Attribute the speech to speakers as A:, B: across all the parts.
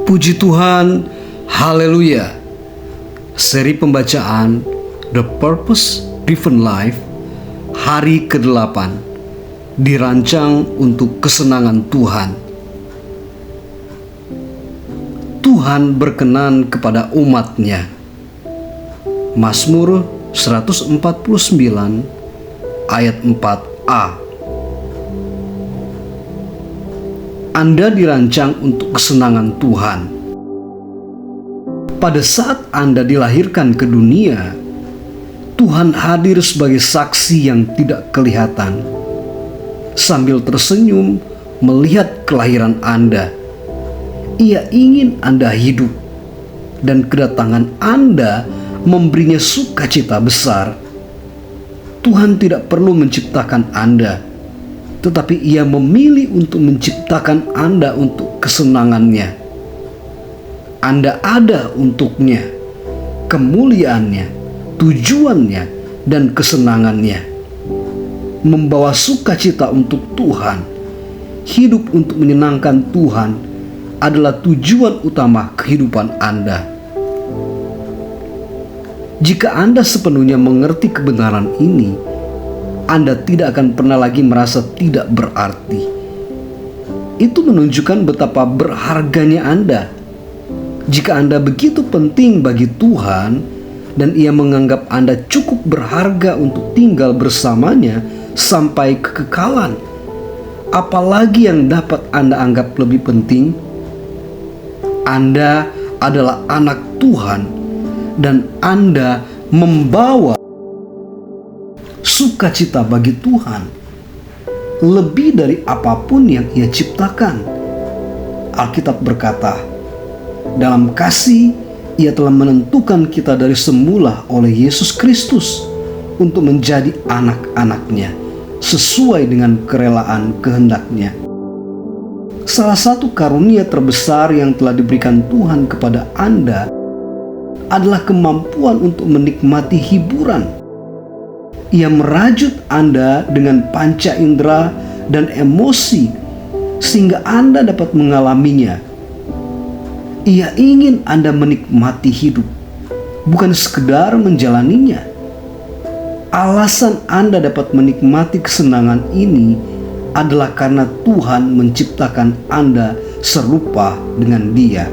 A: Puji Tuhan, haleluya. Seri pembacaan The Purpose Driven Life hari ke-8 dirancang untuk kesenangan Tuhan. Tuhan berkenan kepada umat-Nya. Mazmur 149 ayat 4a. Anda dirancang untuk kesenangan Tuhan. Pada saat Anda dilahirkan ke dunia, Tuhan hadir sebagai saksi yang tidak kelihatan. Sambil tersenyum melihat kelahiran Anda, Ia ingin Anda hidup, dan kedatangan Anda memberinya sukacita besar. Tuhan tidak perlu menciptakan Anda, tetapi Ia memilih untuk menciptakan Anda untuk kesenangannya. Anda ada untuknya, kemuliaannya, tujuannya, dan kesenangannya. Membawa sukacita untuk Tuhan, hidup untuk menyenangkan Tuhan adalah tujuan utama kehidupan Anda. Jika Anda sepenuhnya mengerti kebenaran ini, Anda tidak akan pernah lagi merasa tidak berarti. Itu menunjukkan betapa berharganya Anda. Jika Anda begitu penting bagi Tuhan dan Ia menganggap Anda cukup berharga untuk tinggal bersamanya sampai kekekalan, apalagi yang dapat Anda anggap lebih penting? Anda adalah anak Tuhan dan Anda membawa sukacita bagi Tuhan lebih dari apapun yang Ia ciptakan. Alkitab berkata, dalam kasih Ia telah menentukan kita dari semula oleh Yesus Kristus untuk menjadi anak-anak-Nya sesuai dengan kerelaan kehendak-Nya. Salah satu karunia terbesar yang telah diberikan Tuhan kepada Anda adalah kemampuan untuk menikmati hiburan. Ia merajut Anda dengan panca indera dan emosi sehingga Anda dapat mengalaminya. Ia ingin Anda menikmati hidup, bukan sekedar menjalaninya. Alasan Anda dapat menikmati kesenangan ini adalah karena Tuhan menciptakan Anda serupa dengan Dia.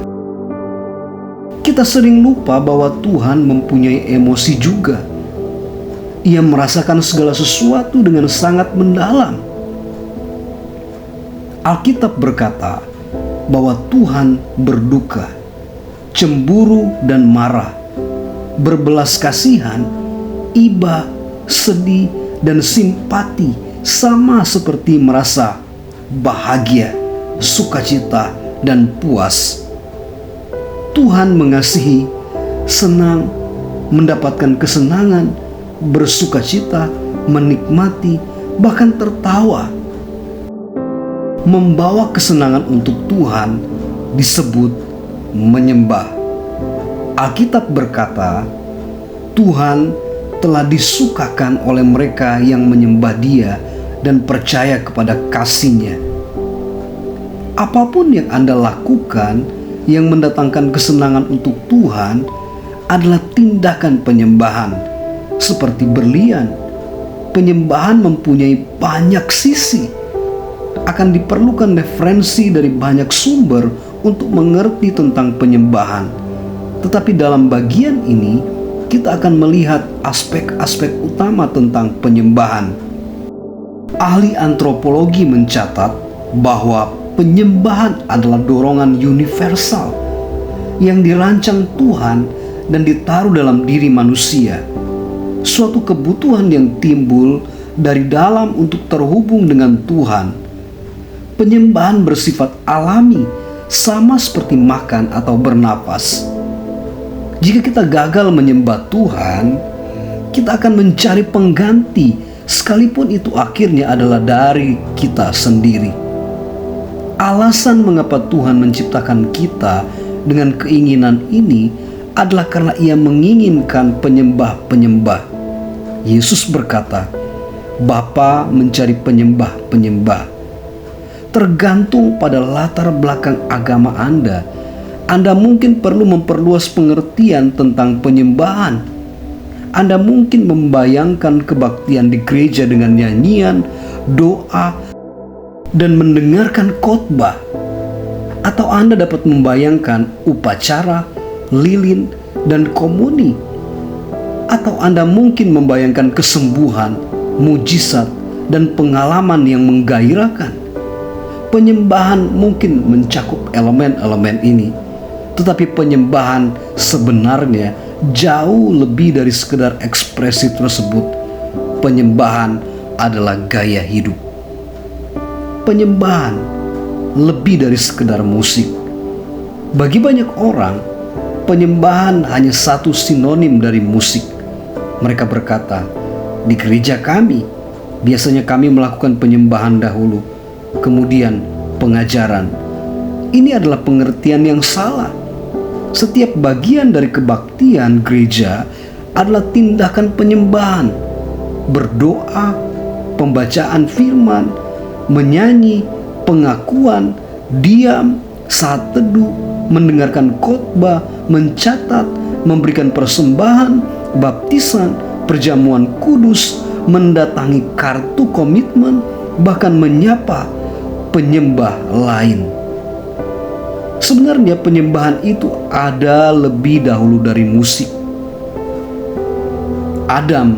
A: Kita sering lupa bahwa Tuhan mempunyai emosi juga. Ia merasakan segala sesuatu dengan sangat mendalam. Alkitab berkata bahwa Tuhan berduka, cemburu dan marah, berbelas kasihan, iba, sedih, dan simpati sama seperti merasa bahagia, sukacita, dan puas. Tuhan mengasihi, senang, mendapatkan kesenangan, bersukacita, menikmati, bahkan tertawa. Membawa kesenangan untuk Tuhan disebut menyembah. Alkitab berkata, Tuhan telah disukakan oleh mereka yang menyembah Dia dan percaya kepada kasih-Nya. Apapun yang Anda lakukan yang mendatangkan kesenangan untuk Tuhan adalah tindakan penyembahan. Seperti berlian, penyembahan mempunyai banyak sisi. Akan diperlukan referensi dari banyak sumber untuk mengerti tentang penyembahan. Tetapi dalam bagian ini, kita akan melihat aspek-aspek utama tentang penyembahan. Ahli antropologi mencatat bahwa penyembahan adalah dorongan universal yang dirancang Tuhan dan ditaruh dalam diri manusia. Suatu kebutuhan yang timbul dari dalam untuk terhubung dengan Tuhan. Penyembahan bersifat alami, sama seperti makan atau bernapas. Jika kita gagal menyembah Tuhan, kita akan mencari pengganti, sekalipun itu akhirnya adalah dari kita sendiri. Alasan mengapa Tuhan menciptakan kita dengan keinginan ini adalah karena Ia menginginkan penyembah-penyembah. Yesus berkata, Bapa mencari penyembah-penyembah. Tergantung pada latar belakang agama Anda Anda mungkin perlu memperluas pengertian tentang penyembahan. Anda mungkin membayangkan kebaktian di gereja dengan nyanyian, doa, dan mendengarkan khotbah. Atau Anda dapat membayangkan upacara, lilin, dan komuni. Atau Anda mungkin membayangkan kesembuhan, mujizat, dan pengalaman yang menggairahkan. Penyembahan mungkin mencakup elemen-elemen ini, tetapi penyembahan sebenarnya jauh lebih dari sekedar ekspresi tersebut. Penyembahan adalah gaya hidup. Penyembahan lebih dari sekedar musik. Bagi banyak orang, penyembahan hanya satu sinonim dari musik. Mereka berkata, di gereja kami, biasanya kami melakukan penyembahan dahulu, kemudian pengajaran. Ini adalah pengertian yang salah. Setiap bagian dari kebaktian gereja adalah tindakan penyembahan. Berdoa, pembacaan firman, menyanyi, pengakuan, diam, saat teduh, mendengarkan khotbah, mencatat, memberikan persembahan, baptisan, perjamuan kudus, mendatangi kartu komitmen, bahkan menyapa penyembah lain. Sebenarnya penyembahan itu ada lebih dahulu dari musik. Adam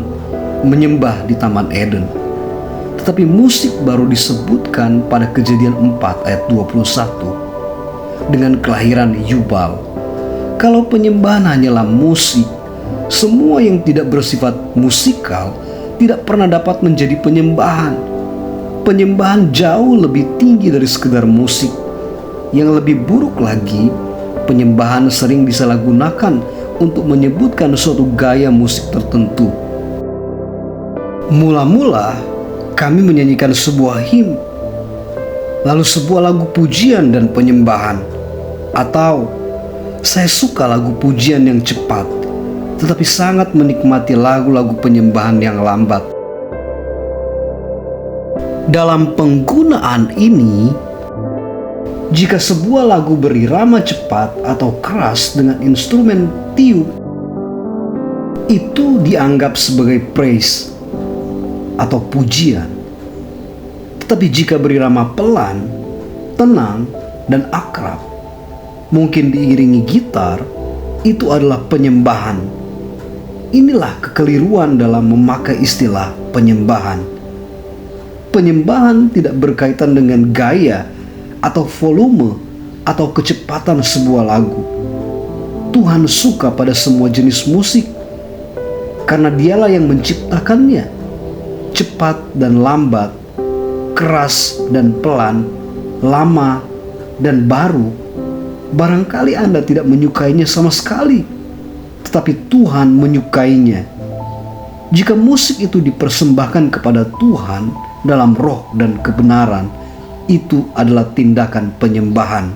A: menyembah di Taman Eden, tetapi musik baru disebutkan pada Kejadian 4 ayat 21 dengan kelahiran Yubal. Kalau penyembahan hanyalah musik, semua yang tidak bersifat musikal tidak pernah dapat menjadi penyembahan. Penyembahan jauh lebih tinggi dari sekedar musik. Yang lebih buruk lagi, penyembahan sering disalahgunakan untuk menyebutkan suatu gaya musik tertentu. Mula-mula, kami menyanyikan sebuah him, lalu sebuah lagu pujian dan penyembahan. Atau, saya suka lagu pujian yang cepat, tetapi sangat menikmati lagu-lagu penyembahan yang lambat. Dalam penggunaan ini, jika sebuah lagu berirama cepat atau keras dengan instrumen tiup, itu dianggap sebagai praise atau pujian. Tetapi jika berirama pelan, tenang, dan akrab, mungkin diiringi gitar, itu adalah penyembahan. Inilah kekeliruan dalam memakai istilah penyembahan. Penyembahan tidak berkaitan dengan gaya atau volume atau kecepatan sebuah lagu. Tuhan suka pada semua jenis musik karena Dialah yang menciptakannya. Cepat dan lambat, keras dan pelan, lama dan baru. Barangkali Anda tidak menyukainya sama sekali, tetapi Tuhan menyukainya. Jika musik itu dipersembahkan kepada Tuhan dalam roh dan kebenaran, itu adalah tindakan penyembahan.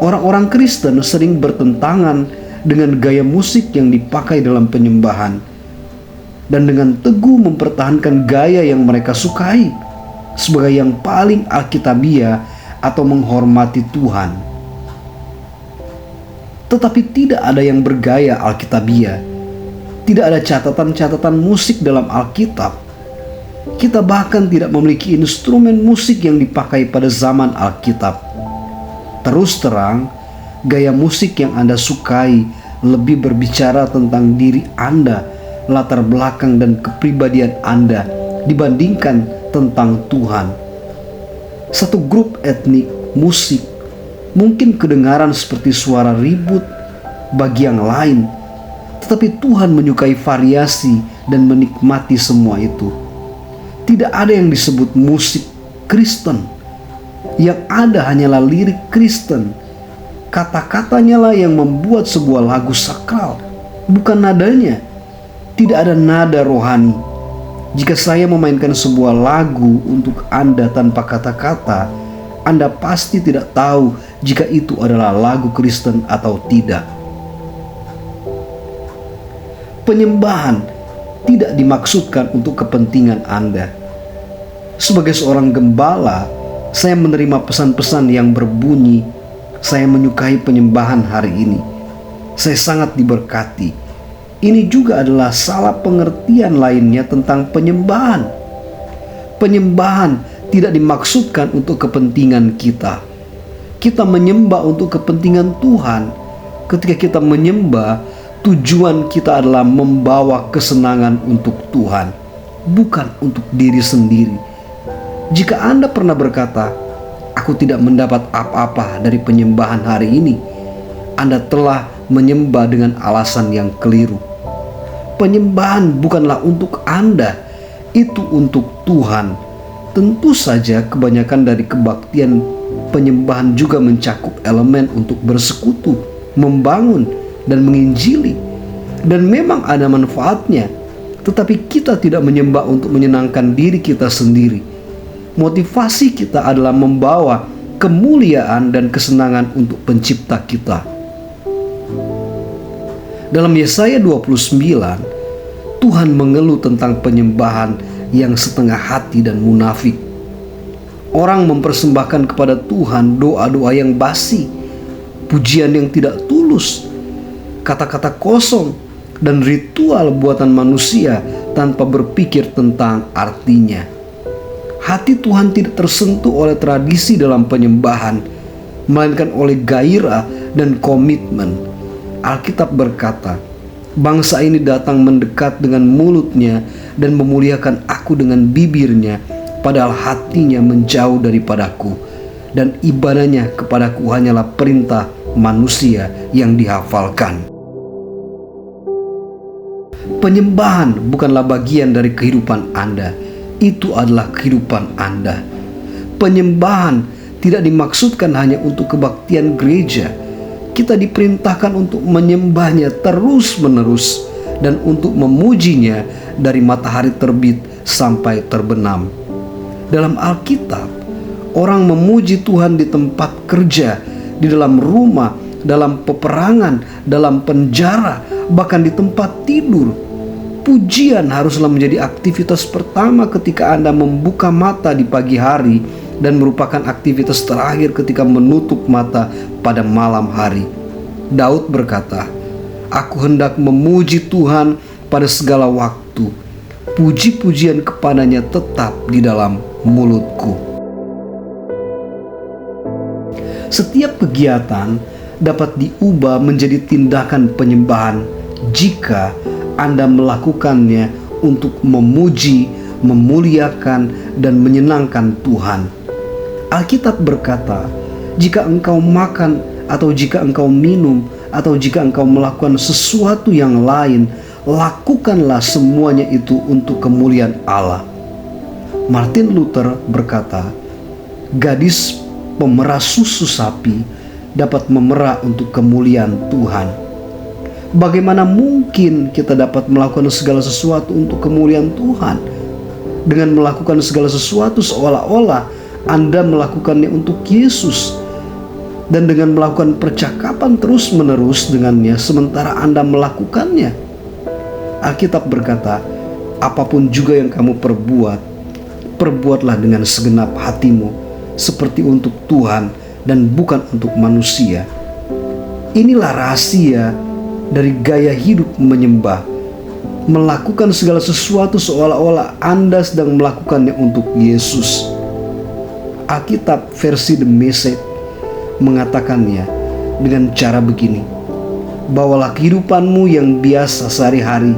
A: Orang-orang Kristen sering bertentangan dengan gaya musik yang dipakai dalam penyembahan, dan dengan teguh mempertahankan gaya yang mereka sukai sebagai yang paling alkitabiah atau menghormati Tuhan. Tetapi tidak ada yang bergaya alkitabiah. Tidak ada catatan-catatan musik dalam Alkitab. Kita bahkan tidak memiliki instrumen musik yang dipakai pada zaman Alkitab. Terus terang, gaya musik yang Anda sukai lebih berbicara tentang diri Anda, latar belakang dan kepribadian Anda dibandingkan tentang Tuhan. Satu grup etnik musik mungkin kedengaran seperti suara ribut bagi yang lain, tetapi Tuhan menyukai variasi dan menikmati semua itu. Tidak ada yang disebut musik Kristen. Yang ada hanyalah lirik Kristen. Kata-katanya lah yang membuat sebuah lagu sakral, bukan nadanya. Tidak ada nada rohani. Jika saya memainkan sebuah lagu untuk Anda tanpa kata-kata, Anda pasti tidak tahu jika itu adalah lagu Kristen atau tidak. Penyembahan tidak dimaksudkan untuk kepentingan Anda. Sebagai seorang gembala, saya menerima pesan-pesan yang berbunyi, Saya menyukai penyembahan hari ini. Saya sangat diberkati. Ini juga adalah salah pengertian lainnya tentang penyembahan. Penyembahan tidak dimaksudkan untuk kepentingan kita. Kita menyembah untuk kepentingan Tuhan. Ketika kita menyembah, tujuan kita adalah membawa kesenangan untuk Tuhan, bukan untuk diri sendiri. Jika Anda pernah berkata, "Aku tidak mendapat apa-apa dari penyembahan hari ini," Anda telah menyembah dengan alasan yang keliru. Penyembahan bukanlah untuk Anda, itu untuk Tuhan. Tentu saja kebanyakan dari kebaktian penyembahan juga mencakup elemen untuk bersekutu, membangun, dan menginjili. Dan memang ada manfaatnya, tetapi kita tidak menyembah untuk menyenangkan diri kita sendiri. Motivasi kita adalah membawa kemuliaan dan kesenangan untuk pencipta kita. Dalam Yesaya 29, Tuhan mengeluh tentang penyembahan yang setengah hati dan munafik. Orang mempersembahkan kepada Tuhan doa-doa yang basi, pujian yang tidak tulus, kata-kata kosong, dan ritual buatan manusia tanpa berpikir tentang artinya. Hati Tuhan tidak tersentuh oleh tradisi dalam penyembahan, melainkan oleh gairah dan komitmen. Alkitab berkata, "Bangsa ini datang mendekat dengan mulutnya dan memuliakan aku dengan bibirnya, padahal hatinya menjauh daripadaku, dan ibadahnya kepadaku hanyalah perintah manusia yang dihafalkan." Penyembahan bukanlah bagian dari kehidupan Anda, itu adalah kehidupan Anda. Penyembahan tidak dimaksudkan hanya untuk kebaktian gereja. Kita diperintahkan untuk menyembahnya terus-menerus dan untuk memujinya dari matahari terbit sampai terbenam. Dalam Alkitab, orang memuji Tuhan di tempat kerja, di dalam rumah, dalam peperangan, dalam penjara, bahkan di tempat tidur. Pujian haruslah menjadi aktivitas pertama ketika Anda membuka mata di pagi hari dan merupakan aktivitas terakhir ketika menutup mata pada malam hari. Daud berkata, "Aku hendak memuji Tuhan pada segala waktu. Puji-pujian kepadanya tetap di dalam mulutku." Setiap kegiatan dapat diubah menjadi tindakan penyembahan jika Anda melakukannya untuk memuji, memuliakan, dan menyenangkan Tuhan. Alkitab berkata, "Jika engkau makan atau jika engkau minum atau jika engkau melakukan sesuatu yang lain, lakukanlah semuanya itu untuk kemuliaan Allah." Martin Luther berkata, "Gadis pemerah susu sapi dapat memerah untuk kemuliaan Tuhan." Bagaimana mungkin kita dapat melakukan segala sesuatu untuk kemuliaan Tuhan? Dengan melakukan segala sesuatu seolah-olah Anda melakukannya untuk Yesus, dan dengan melakukan percakapan terus-menerus dengannya sementara Anda melakukannya. Alkitab berkata, "Apapun juga yang kamu perbuat, perbuatlah dengan segenap hatimu, seperti untuk Tuhan dan bukan untuk manusia." Inilah rahasia dari gaya hidup menyembah. Melakukan segala sesuatu seolah-olah Anda sedang melakukannya untuk Yesus. Alkitab versi The Message mengatakannya dengan cara begini: "Bawalah kehidupanmu yang biasa sehari-hari,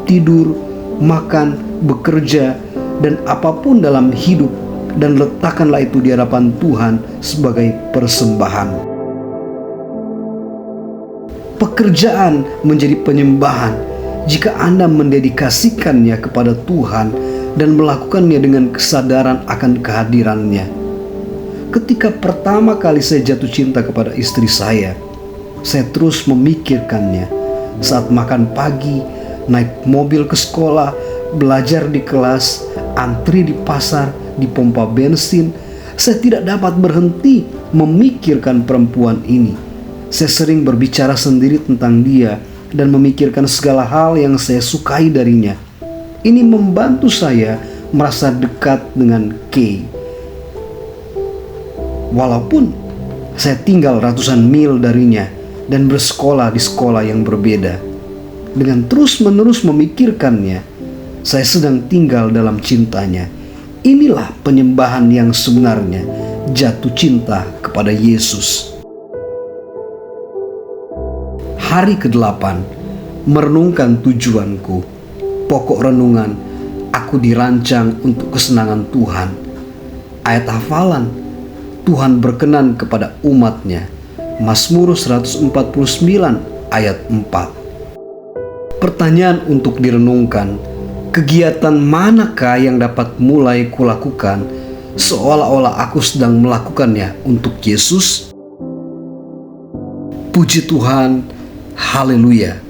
A: tidur, makan, bekerja, dan apapun dalam hidup, dan letakkanlah itu di hadapan Tuhan sebagai persembahan." Pekerjaan menjadi penyembahan jika Anda mendedikasikannya kepada Tuhan dan melakukannya dengan kesadaran akan kehadirannya. Ketika pertama kali saya jatuh cinta kepada istri saya terus memikirkannya saat makan pagi, naik mobil ke sekolah, belajar di kelas, antri di pasar, di pompa bensin. Saya tidak dapat berhenti memikirkan perempuan ini. Saya sering berbicara sendiri tentang dia dan memikirkan segala hal yang saya sukai darinya. Ini membantu saya merasa dekat dengan Kay. Walaupun Saya tinggal ratusan mil darinya dan bersekolah di sekolah yang berbeda. Dengan terus-menerus memikirkannya, saya sedang tinggal dalam cintanya. Inilah penyembahan yang sebenarnya, jatuh cinta kepada Yesus. Hari ke-8, merenungkan tujuanku. Pokok renungan, aku dirancang untuk kesenangan Tuhan. Ayat hafalan, Tuhan berkenan kepada umatnya. Mazmur 149 ayat 4. Pertanyaan untuk direnungkan, kegiatan manakah yang dapat mulai kulakukan seolah-olah aku sedang melakukannya untuk Yesus? Puji Tuhan, haleluya.